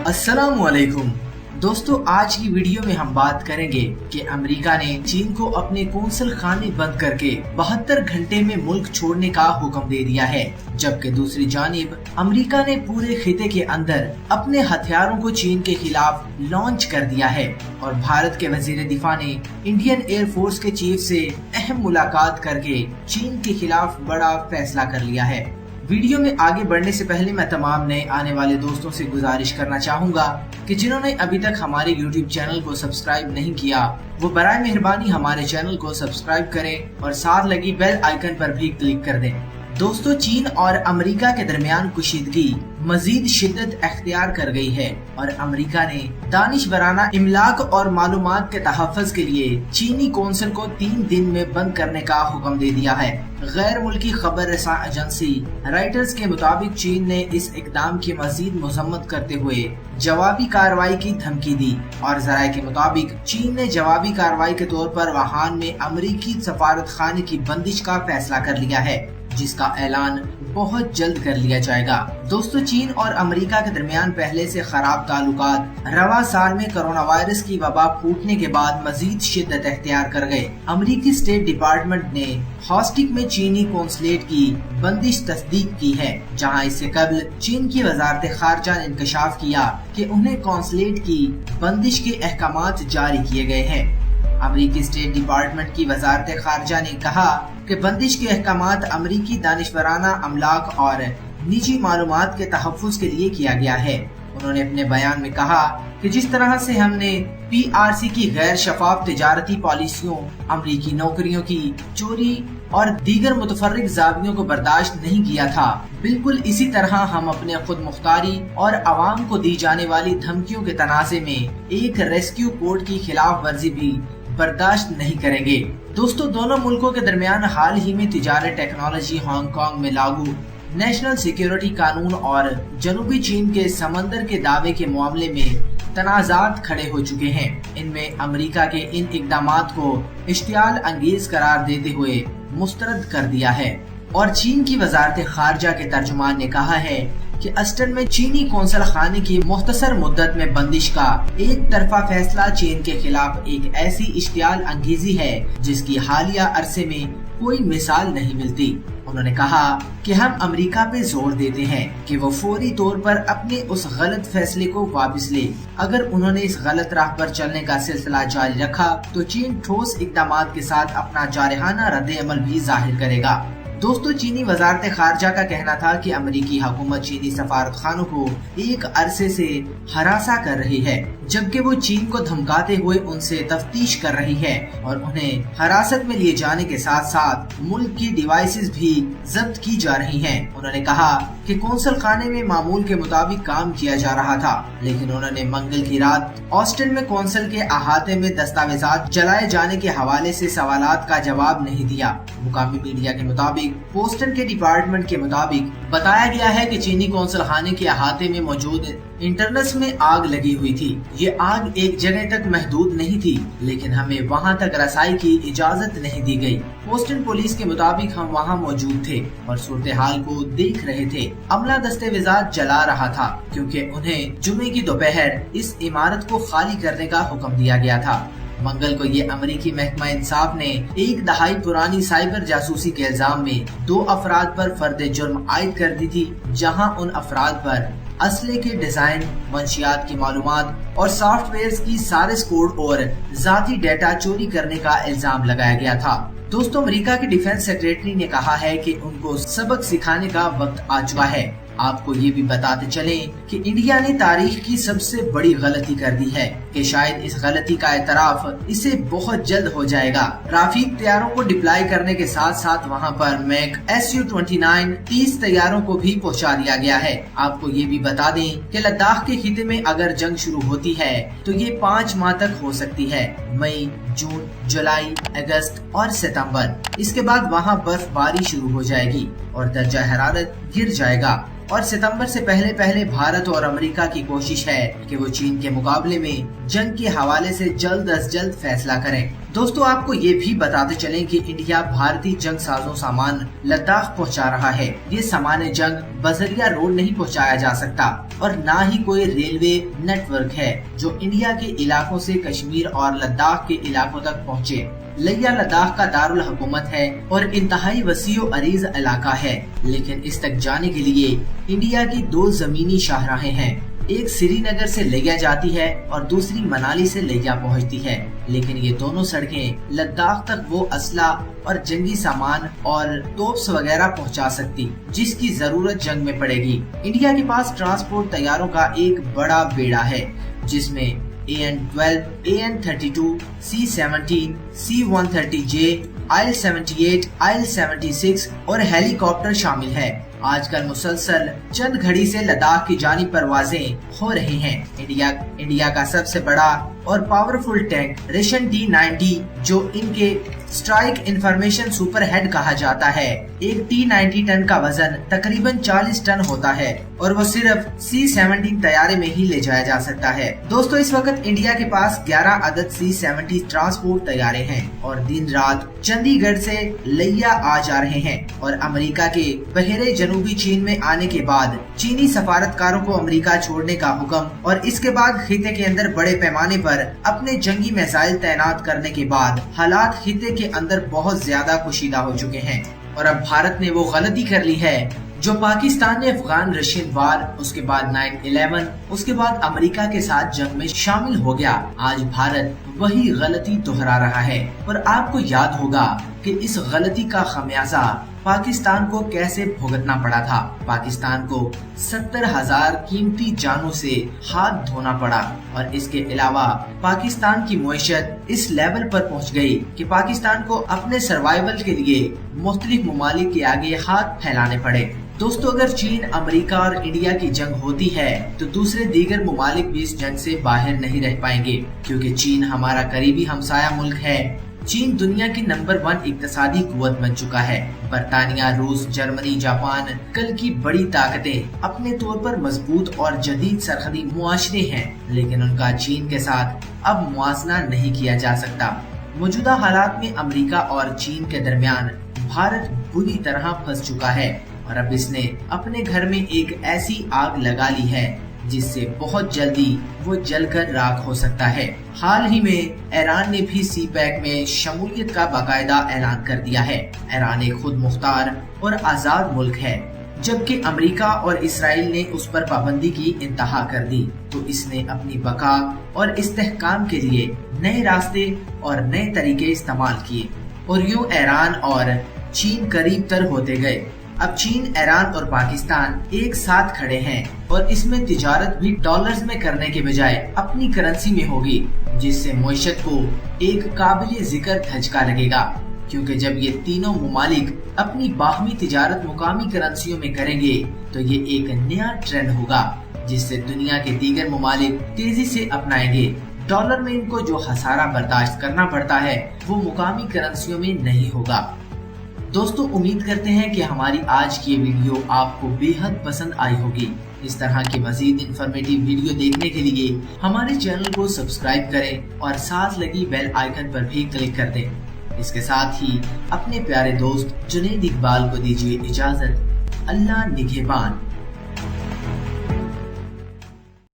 अस्सलामुअलैकुम दोस्तों, आज की वीडियो में हम बात करेंगे कि अमेरिका ने चीन को अपने कौंसल खाने बंद करके 72 घंटे में मुल्क छोड़ने का हुक्म दे दिया है, जबकि दूसरी जानिब अमेरिका ने पूरे खिते के अंदर अपने हथियारों को चीन के खिलाफ लॉन्च कर दिया है और भारत के वजीर दिफा ने इंडियन एयर फोर्स के चीफ से अहम मुलाकात करके चीन के खिलाफ बड़ा फैसला कर लिया है। वीडियो में आगे बढ़ने से पहले मैं तमाम नए आने वाले दोस्तों से गुजारिश करना चाहूंगा कि जिन्होंने अभी तक हमारे YouTube चैनल को सब्सक्राइब नहीं किया वो बराए मेहरबानी हमारे चैनल को सब्सक्राइब करें और साथ लगी बेल आइकन पर भी क्लिक कर दें। दोस्तों, चीन और अमेरिका के दरमियान कुशीदगी मजीद शिद्दत अख्तियार कर गई है और अमेरिका ने दानिशवराना इमलाक और मालूमात के तहफ़्फ़ुज़ के लिए चीनी कौंसल को 3 दिन में बंद करने का हुक्म दे दिया है। गैर मुल्की खबर रसा एजेंसी राइटर्स के मुताबिक चीन ने इस इकदाम की मजीद मजम्मत करते हुए जवाबी कार्रवाई की धमकी दी और जराये के मुताबिक चीन ने जवाबी कार्रवाई के तौर पर वुहान में अमेरिकी सफारत खाने की बंदिश का फैसला कर लिया है, जिसका ऐलान बहुत जल्द कर लिया जाएगा। दोस्तों, चीन और अमेरिका के दरमियान पहले से खराब ताल्लुकात रवा साल में कोरोना वायरस की वबा फूटने के बाद मजीद शिद्दत अख्तियार कर गए। अमेरिकी स्टेट डिपार्टमेंट ने हॉस्टिक में चीनी कौंसलेट की बंदिश तस्दीक की है, जहां इससे कबल चीन की वजारत खारजा ने इंकशाफ किया कि उन्हें कौंसलेट की बंदिश के अहकामात जारी किए गए हैं। अमेरिकी स्टेट डिपार्टमेंट की वजारत खारजा ने कहा कि बंदिश के अहकामात अमेरिकी दानिशवराना अमलाक और निजी मालूमात के तहफ़्फ़ुज़ के लिए किया गया है। उन्होंने अपने बयान में कहा कि जिस तरह से हमने PRC की गैर शफाफ तिजारती पॉलिसियों, अमेरिकी नौकरियों की चोरी और दीगर मुतफर्रिक ज़ावियों को बर्दाश्त नहीं किया था, बिल्कुल इसी तरह हम अपने खुद मुख्तारी और अवाम को दी जाने वाली धमकियों के तनाज़े में एक रेस्क्यू कोड की खिलाफ वर्जी भी बर्दाश्त नहीं करेंगे। दोस्तों, दोनों मुल्कों के दरमियान हाल ही में तिजारत टेक्नोलॉजी, हांगकांग में लागू नेशनल सिक्योरिटी कानून और जनूबी चीन के समंदर के दावे के मामले में तनाज़ात खड़े हो चुके हैं। इनमें अमेरिका के इन इकदामात को इश्तियाल अंगेज करार देते हुए मुस्तरद कर दिया है और चीन की वजारत खारजा के तर्जुमान ने कहा है कि अस्टन में चीनी कौंसल खाने की मुख्तसर मुद्दत में बंदिश का एक तरफा फैसला चीन के खिलाफ एक ऐसी इश्तियाल अंगेजी है जिसकी हालिया अरसे में कोई मिसाल नहीं मिलती। उन्होंने कहा कि हम अमेरिका पे जोर देते हैं कि वो फौरी तौर पर अपने उस गलत फैसले को वापस ले। अगर उन्होंने इस गलत राह पर चलने का सिलसिला जारी रखा तो चीन ठोस इक़दामात के साथ अपना जारहाना रद्द-ए-अमल भी जाहिर करेगा। दोस्तों, चीनी वजारत खारजा का कहना था कि अमेरिकी हुकूमत चीनी सफारत खानों को एक अरसे से हरासा कर रही है, जबकि वो चीन को धमकाते हुए उनसे तफ्तीश कर रही है और उन्हें हिरासत में लिए जाने के साथ साथ मुल्क की डिवाइसेस भी जब्त की जा रही हैं। उन्होंने कहा कि कौंसल खाने में मामूल के मुताबिक काम किया जा रहा था, लेकिन उन्होंने मंगल की रात ऑस्टिन में कौंसल के अहाते में दस्तावेजात जलाए जाने के हवाले से सवालात का जवाब नहीं दिया। मुकामी मीडिया के मुताबिक बोस्टन के डिपार्टमेंट के मुताबिक बताया गया है कि चीनी कौंसल खाने के अहाते में मौजूद इंटरनेट्स में आग लगी हुई थी। ये आग एक जगह तक महदूद नहीं थी, लेकिन हमें वहां तक रसाई की इजाजत नहीं दी गई। बोस्टन पुलिस के मुताबिक हम वहां मौजूद थे और सूरत हाल को देख रहे थे। अमला दस्तावेजात जला रहा था क्योंकि उन्हें जुमे की दोपहर इस इमारत को खाली करने का हुक्म दिया गया था। मंगल को ये अमेरिकी महकमा इंसाफ ने एक दहाई पुरानी साइबर जासूसी के इल्जाम में 2 अफराद पर फर्द जुर्म आयद कर दी थी, जहां उन अफराद पर असले के डिजाइन, मंशियात की मालूमात और सॉफ्टवेयर की सारिस कोड और जाती डेटा चोरी करने का इल्जाम लगाया गया था। दोस्तों, अमेरिका के डिफेंस सेक्रेटरी ने कहा है कि उनको सबक सिखाने का वक्त आ चुका है। आपको ये भी बताते चलें कि इंडिया ने तारीख की सबसे बड़ी गलती कर दी है कि शायद इस गलती का एतराफ इसे बहुत जल्द हो जाएगा। राफेल तैयारों को डिप्लॉय करने के साथ साथ वहां पर मैक Su-29 30 तैयारों को भी पहुंचा दिया गया है। आपको ये भी बता दें कि लद्दाख के खिते में अगर जंग शुरू होती है तो ये 5 माह तक हो सकती है, मई, जून, जुलाई, अगस्त और सितंबर। इसके बाद वहाँ बर्फबारी शुरू हो जाएगी और दर्जा हरारत गिर जाएगा और सितंबर से पहले भारत और अमेरिका की कोशिश है कि वो चीन के मुकाबले में जंग के हवाले से जल्द अज जल्द फैसला करें। दोस्तों आपको ये भी बताते चलें कि इंडिया भारतीय जंग साजो सामान लद्दाख पहुंचा रहा है। ये सामान जंग बजरिया रोड नहीं पहुंचाया जा सकता और ना ही कोई रेलवे नेटवर्क है जो इंडिया के इलाकों से कश्मीर और लद्दाख के इलाकों तक पहुंचे। लिया लद्दाख का दारुल हुकूमत है और इंतहाई वसीओ अरीज इलाका है, लेकिन इस तक जाने के लिए इंडिया की 2 जमीनी शाहराहें हैं। एक श्रीनगर से लिया जाती है और दूसरी मनाली से लिया पहुंचती है, लेकिन ये दोनों सड़कें लद्दाख तक वो असला और जंगी सामान और तोप्स वगैरह पहुंचा सकती जिसकी जरूरत जंग में पड़ेगी। इंडिया के पास ट्रांसपोर्ट तैयारों का एक बड़ा बेड़ा है जिसमें AN-12, AN-32, C-17, C-130J, IL-78, IL-76 और हेलीकॉप्टर शामिल है। आजकल मुसलसल चंद घड़ी से लद्दाख की जानिब परवाजें हो रही हैं। इंडिया का सबसे बड़ा और पावरफुल टैंक रेशन T-90 जो इनके स्ट्राइक इंफॉर्मेशन सुपर हेड कहा जाता है, एक T-90 टन का वजन तकरीबन 40 टन होता है और वो सिर्फ C-17 तैयारे में ही ले जाया जा सकता है। दोस्तों इस वक्त इंडिया के पास 11 अदद C-70 ट्रांसपोर्ट तैयारे हैं और दिन रात चंडीगढ़ से लिया आ जा रहे हैं। और अमेरिका के बहरे जनूबी चीन में आने के बाद चीनी सफारतकारों को अमेरिका छोड़ने का हुक्म और इसके बाद खिते के अंदर बड़े पैमाने पर अपने जंगी मिसाइल तैनात करने के बाद हालात खिते के अंदर बहुत ज्यादा कुशीदा हो चुके हैं। और अब भारत ने वो गलती कर ली है जो पाकिस्तान ने अफगान रशियन वार, उसके बाद 9/11, उसके बाद अमेरिका के साथ जंग में शामिल हो गया। आज भारत वही गलती दोहरा रहा है और आपको याद होगा कि इस गलती का खमियाजा पाकिस्तान को कैसे भुगतना पड़ा था। पाकिस्तान को 70,000 कीमती जानों से हाथ धोना पड़ा और इसके अलावा पाकिस्तान की मुईशत इस लेवल पर पहुंच गई कि पाकिस्तान को अपने सर्वाइवल के लिए मुख्तलिफ ममालिक के आगे हाथ फैलाने पड़े। दोस्तों अगर चीन, अमेरिका और इंडिया की जंग होती है तो दूसरे दीगर ममालिक भी इस जंग से बाहर नहीं रह पाएंगे, क्योंकि चीन हमारा करीबी हमसाया मुल्क है। चीन दुनिया की नंबर 1 इक्तिसादी कुव्वत बन चुका है। बरतानिया, रूस, जर्मनी, जापान कल की बड़ी ताकतें अपने तौर पर मजबूत और जदीद सरहदी मुआशरे हैं, लेकिन उनका चीन के साथ अब मुआजना नहीं किया जा सकता। मौजूदा हालात में अमेरिका और चीन के दरमियान भारत बुरी तरह फंस चुका है और अब इसने अपने घर में एक ऐसी आग लगा ली है जिससे बहुत जल्दी वो जलकर राख हो सकता है। हाल ही में ईरान ने भी CPEC में शमूलियत का बाकायदा ऐलान कर दिया है। ईरान एक खुद मुख्तार और आजाद मुल्क है, जबकि अमेरिका और इसराइल ने उस पर पाबंदी की इंतहा कर दी, तो इसने अपनी बका और इस्तेहकाम के लिए नए रास्ते और नए तरीके इस्तेमाल किए और यूं ईरान और चीन करीब तर होते गए। अब चीन, ईरान और पाकिस्तान एक साथ खड़े हैं और इसमें तिजारत भी डॉलर्स में करने के बजाय अपनी करेंसी में होगी, जिससे मुईशत को एक काबिल जिक्र धचका लगेगा, क्योंकि जब ये तीनों ममालिक अपनी बाहमी तिजारत मुकामी करेंसियों में करेंगे तो ये एक नया ट्रेंड होगा जिससे दुनिया के दीगर ममालिक तेजी से अपनाएंगे। डॉलर में इनको जो खसारा बर्दाश्त करना पड़ता है वो मुकामी करेंसियों में नहीं होगा। दोस्तों उम्मीद करते हैं कि हमारी आज की ये वीडियो आपको बेहद पसंद आई होगी। इस तरह की मजीद इंफॉर्मेटिव वीडियो देखने के लिए हमारे चैनल को सब्सक्राइब करें और साथ लगी बेल आइकन पर भी क्लिक कर दें। इसके साथ ही अपने प्यारे दोस्त जुनैद इकबाल को दीजिए इजाजत। अल्लाह निगहबान।